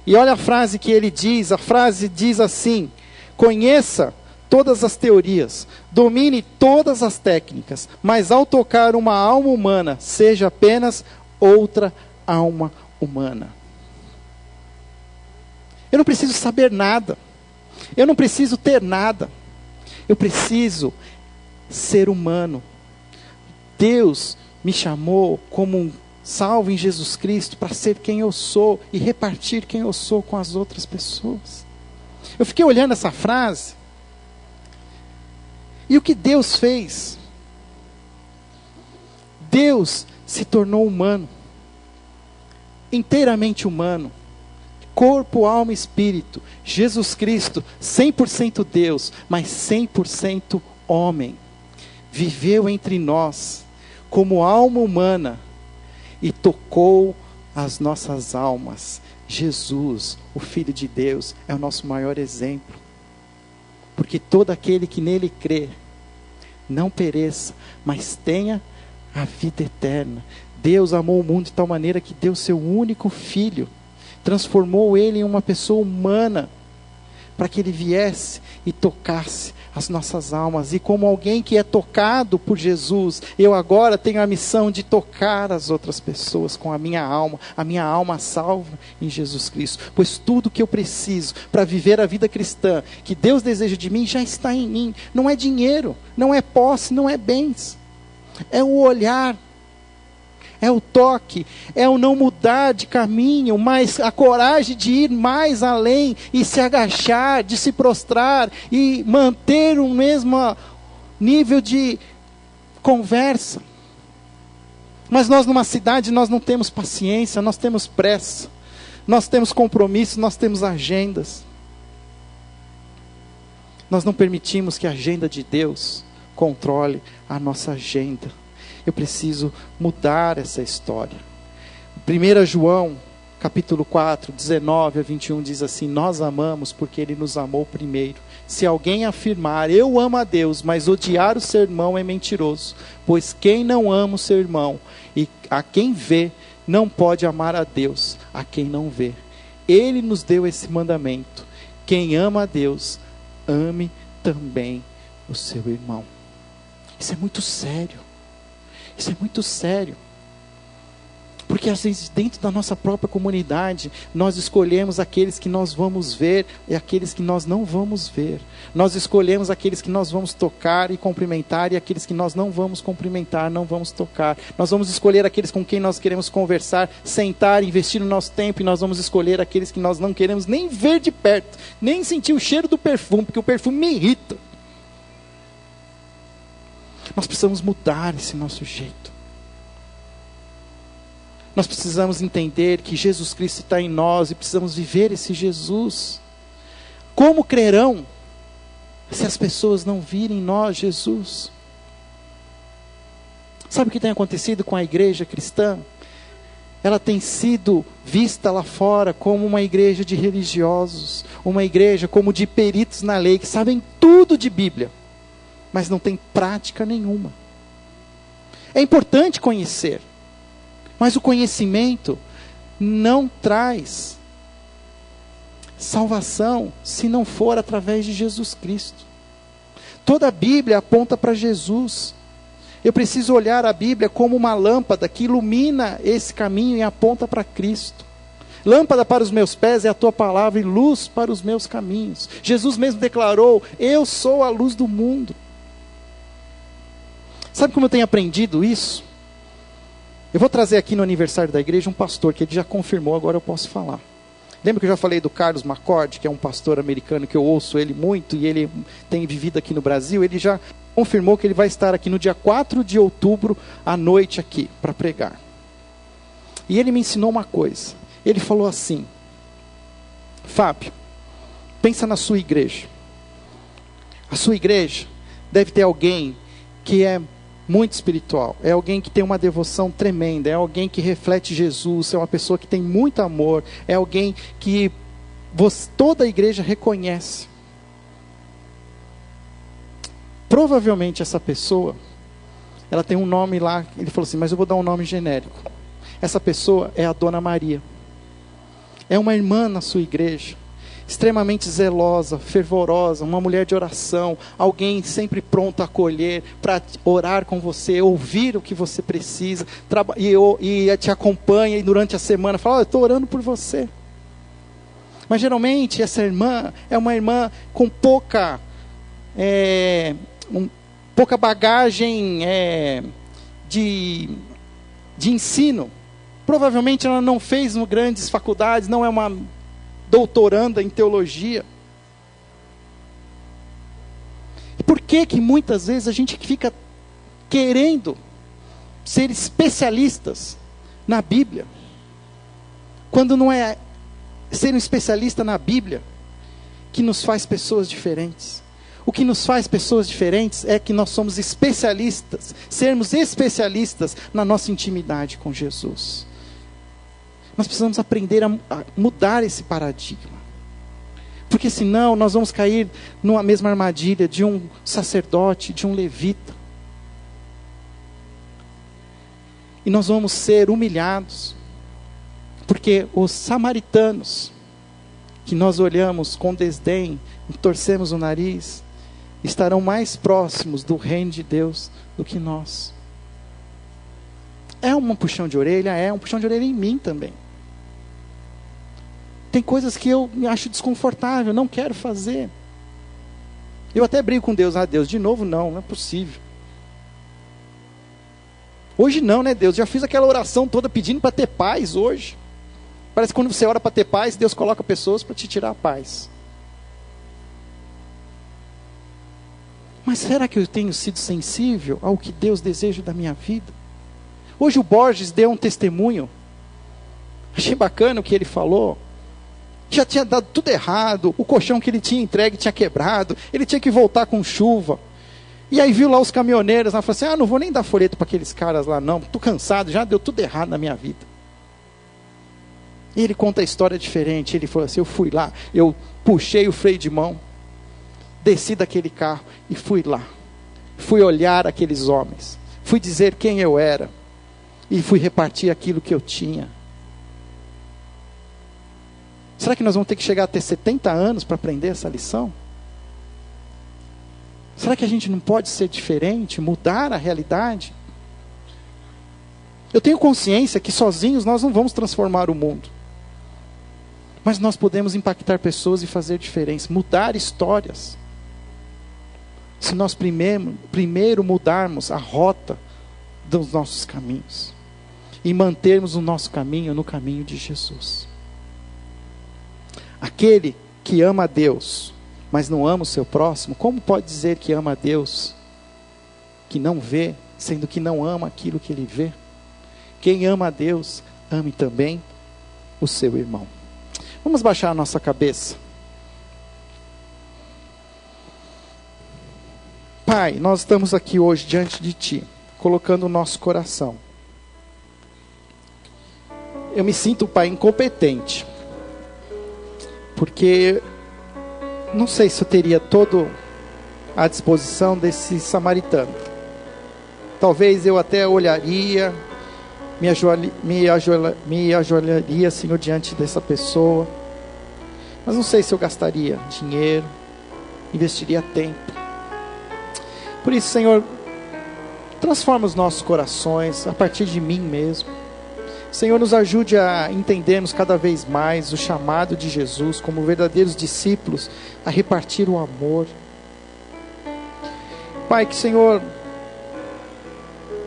S1: E olha a frase que ele diz, a frase diz assim: conheça todas as teorias, domine todas as técnicas, mas ao tocar uma alma humana, seja apenas outra alma humana. Eu não preciso saber nada, eu não preciso ter nada. Eu preciso ser humano. Deus me chamou como um salvo em Jesus Cristo para ser quem eu sou e repartir quem eu sou com as outras pessoas. Eu fiquei olhando essa frase. E o que Deus fez? Deus se tornou humano. Inteiramente humano. Corpo, alma e espírito. Jesus Cristo, 100% Deus, mas 100% homem. Viveu entre nós como alma humana e tocou as nossas almas. Jesus, o Filho de Deus, é o nosso maior exemplo. Porque todo aquele que nele crê, não pereça, mas tenha a vida eterna. Deus amou o mundo de tal maneira que deu seu único Filho. Transformou ele em uma pessoa humana, para que ele viesse e tocasse as nossas almas. E como alguém que é tocado por Jesus, eu agora tenho a missão de tocar as outras pessoas com a minha alma salva em Jesus Cristo. Pois tudo que eu preciso para viver a vida cristã, que Deus deseja de mim, já está em mim. Não é dinheiro, não é posse, não é bens. É o olhar. É o toque, é o não mudar de caminho, mas a coragem de ir mais além e se agachar, de se prostrar e manter o mesmo nível de conversa. Mas nós numa cidade, nós não temos paciência, nós temos pressa, nós temos compromissos, nós temos agendas. Nós não permitimos que a agenda de Deus controle a nossa agenda. Eu preciso mudar essa história. 1 João, capítulo 4, 19 a 21 diz assim: nós amamos porque Ele nos amou primeiro. Se alguém afirmar, eu amo a Deus, mas odiar o seu irmão é mentiroso. Pois quem não ama o seu irmão e a quem vê, não pode amar a Deus, a quem não vê. Ele nos deu esse mandamento: quem ama a Deus, ame também o seu irmão. Isso é muito sério. Isso é muito sério. Porque às vezes dentro da nossa própria comunidade, nós escolhemos aqueles que nós vamos ver e aqueles que nós não vamos ver. Nós escolhemos aqueles que nós vamos tocar e cumprimentar e aqueles que nós não vamos cumprimentar, não vamos tocar. Nós vamos escolher aqueles com quem nós queremos conversar, sentar, investir no nosso tempo, e nós vamos escolher aqueles que nós não queremos nem ver de perto, nem sentir o cheiro do perfume, porque o perfume me irrita. Nós precisamos mudar esse nosso jeito. Nós precisamos entender que Jesus Cristo está em nós e precisamos viver esse Jesus. Como crerão se as pessoas não virem em nós Jesus? Sabe o que tem acontecido com a igreja cristã? Ela tem sido vista lá fora como uma igreja de religiosos, uma igreja como de peritos na lei, que sabem tudo de Bíblia, mas não tem prática nenhuma. É importante conhecer, mas o conhecimento não traz salvação se não for através de Jesus Cristo. Toda a Bíblia aponta para Jesus. Eu preciso olhar a Bíblia como uma lâmpada que ilumina esse caminho e aponta para Cristo. Lâmpada para os meus pés é a tua palavra e luz para os meus caminhos. Jesus mesmo declarou: eu sou a luz do mundo. Sabe como eu tenho aprendido isso? Eu vou trazer aqui no aniversário da igreja um pastor que ele já confirmou, agora eu posso falar. Lembra que eu já falei do Carlos McCord, que é um pastor americano que eu ouço ele muito, e ele tem vivido aqui no Brasil? Ele já confirmou que ele vai estar aqui no dia 4 de outubro, à noite aqui, para pregar. E ele me ensinou uma coisa. Ele falou assim: Fábio, pensa na sua igreja. A sua igreja deve ter alguém que é muito espiritual, é alguém que tem uma devoção tremenda, é alguém que reflete Jesus, é uma pessoa que tem muito amor, é alguém que toda a igreja reconhece. Provavelmente essa pessoa, ela tem um nome lá, ele falou assim, mas eu vou dar um nome genérico. Essa pessoa é a Dona Maria. É uma irmã na sua igreja, extremamente zelosa, fervorosa, uma mulher de oração, alguém sempre pronto a acolher, para orar com você, ouvir o que você precisa, e te acompanha, e durante a semana fala: eu estou orando por você. Mas geralmente essa irmã é uma irmã com pouca bagagem de ensino. Provavelmente ela não fez grandes faculdades, não é uma doutoranda em teologia. E por que muitas vezes a gente fica querendo ser especialistas na Bíblia, quando não é ser um especialista na Bíblia que nos faz pessoas diferentes? O que nos faz pessoas diferentes é que nós somos especialistas, sermos especialistas na nossa intimidade com Jesus. Nós precisamos aprender a mudar esse paradigma. Porque senão nós vamos cair numa mesma armadilha de um sacerdote, de um levita. E nós vamos ser humilhados. Porque os samaritanos, que nós olhamos com desdém, torcemos o nariz, estarão mais próximos do reino de Deus do que nós. É um puxão de orelha? É um puxão de orelha em mim também. Tem coisas que eu me acho desconfortável, não quero fazer. Eu até brigo com Deus: Deus, de novo não é possível. Hoje não, né, Deus? Já fiz aquela oração toda pedindo para ter paz hoje. Parece que quando você ora para ter paz, Deus coloca pessoas para te tirar a paz. Mas será que eu tenho sido sensível ao que Deus deseja da minha vida? Hoje o Borges deu um testemunho. Achei bacana o que ele falou. Já tinha dado tudo errado, o colchão que ele tinha entregue tinha quebrado, ele tinha que voltar com chuva. E aí viu lá os caminhoneiros, lá, falou assim, não vou nem dar folheto para aqueles caras lá não, estou cansado, já deu tudo errado na minha vida. E ele conta a história diferente, ele falou assim, eu fui lá, eu puxei o freio de mão, desci daquele carro e fui lá. Fui olhar aqueles homens, fui dizer quem eu era, e fui repartir aquilo que eu tinha. Será que nós vamos ter que chegar a ter 70 anos para aprender essa lição? Será que a gente não pode ser diferente, mudar a realidade? Eu tenho consciência que sozinhos nós não vamos transformar o mundo. Mas nós podemos impactar pessoas e fazer diferença, mudar histórias. Se nós primeiro mudarmos a rota dos nossos caminhos. E mantermos o nosso caminho no caminho de Jesus. Aquele que ama a Deus, mas não ama o seu próximo, como pode dizer que ama a Deus, que não vê, sendo que não ama aquilo que ele vê? Quem ama a Deus, ame também o seu irmão. Vamos baixar a nossa cabeça. Pai, nós estamos aqui hoje diante de Ti, colocando o nosso coração. Eu me sinto, Pai, incompetente. Porque não sei se eu teria todo à disposição desse samaritano. Talvez eu até olharia, me ajoelharia, Senhor, diante dessa pessoa. Mas não sei se eu gastaria dinheiro, investiria tempo. Por isso, Senhor, transforma os nossos corações a partir de mim mesmo. Senhor, nos ajude a entendermos cada vez mais o chamado de Jesus como verdadeiros discípulos, a repartir o amor. Pai, que Senhor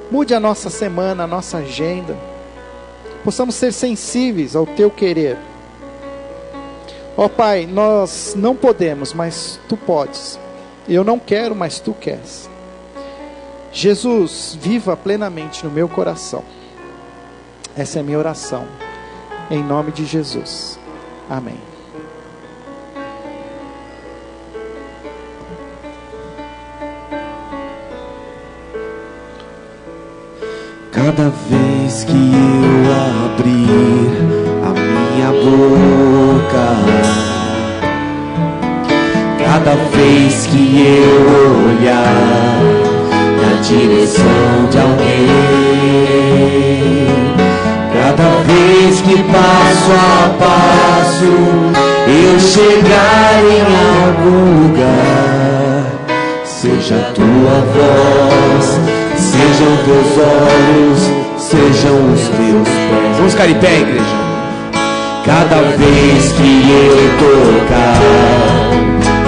S1: mude a nossa semana, a nossa agenda, possamos ser sensíveis ao Teu querer. Ó Pai, nós não podemos, mas Tu podes. Eu não quero, mas Tu queres. Jesus, viva plenamente no meu coração. Essa é a minha oração, em nome de Jesus, amém.
S2: Cada vez que eu abrir a minha boca, cada vez que eu olhar na direção de alguém, cada vez que passo a passo eu chegar em algum lugar, seja a Tua voz, sejam Teus olhos, sejam os Teus pés. Vamos ficar em pé, igreja. Cada vez que eu tocar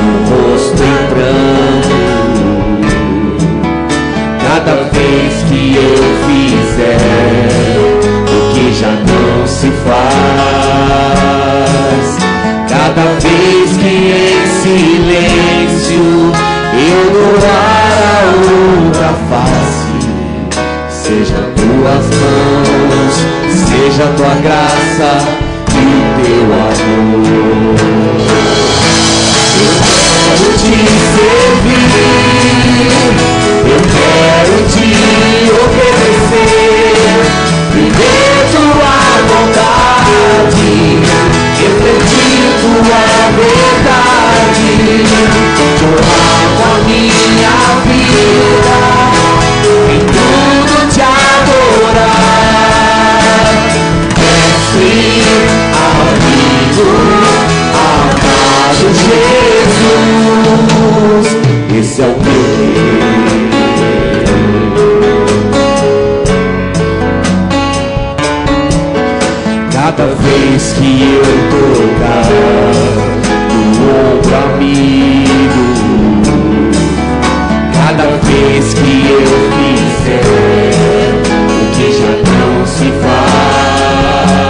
S2: no rosto em pranto, cada vez que eu fizer que já não se faz, cada vez que em silêncio eu doar a outra face, seja Tuas mãos, seja Tua graça e o Teu amor. Eu quero Te servir, eu quero Te obedecer, viver Tua vontade, refletir Tua verdade, honrar com a minha vida, em tudo Te adorar. Mestre, amigo, amado Jesus, esse é o meu querer. Cada vez que eu tocar no outro amigo, cada vez que eu fizer o que já não se faz,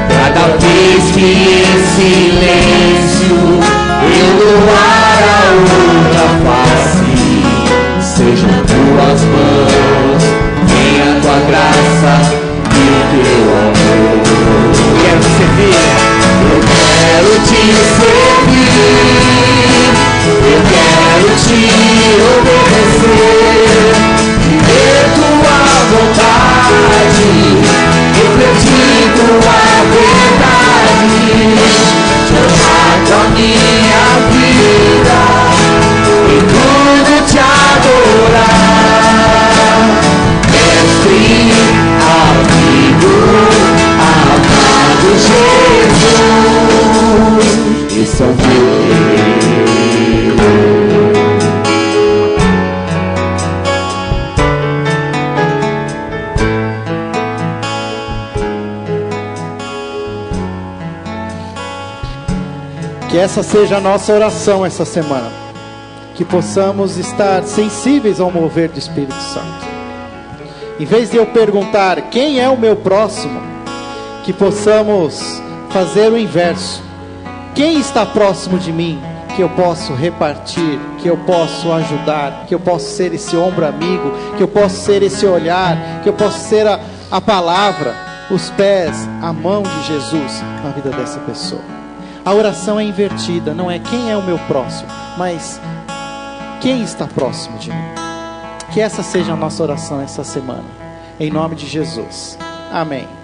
S2: cada vez que em silêncio eu doar a outra face, sejam Tuas mãos, venha Tua graça e o Teu amor. Eu quero Te servir, eu quero
S1: Que essa seja a nossa oração essa semana. Que possamos estar sensíveis ao mover do Espírito Santo. Em vez de eu perguntar quem é o meu próximo, que possamos fazer o inverso. Quem está próximo de mim, que eu posso repartir, que eu posso ajudar, que eu posso ser esse ombro amigo, que eu posso ser esse olhar, que eu posso ser a palavra, os pés, a mão de Jesus na vida dessa pessoa. A oração é invertida, não é quem é o meu próximo, mas quem está próximo de mim. Que essa seja a nossa oração essa semana, em nome de Jesus. Amém.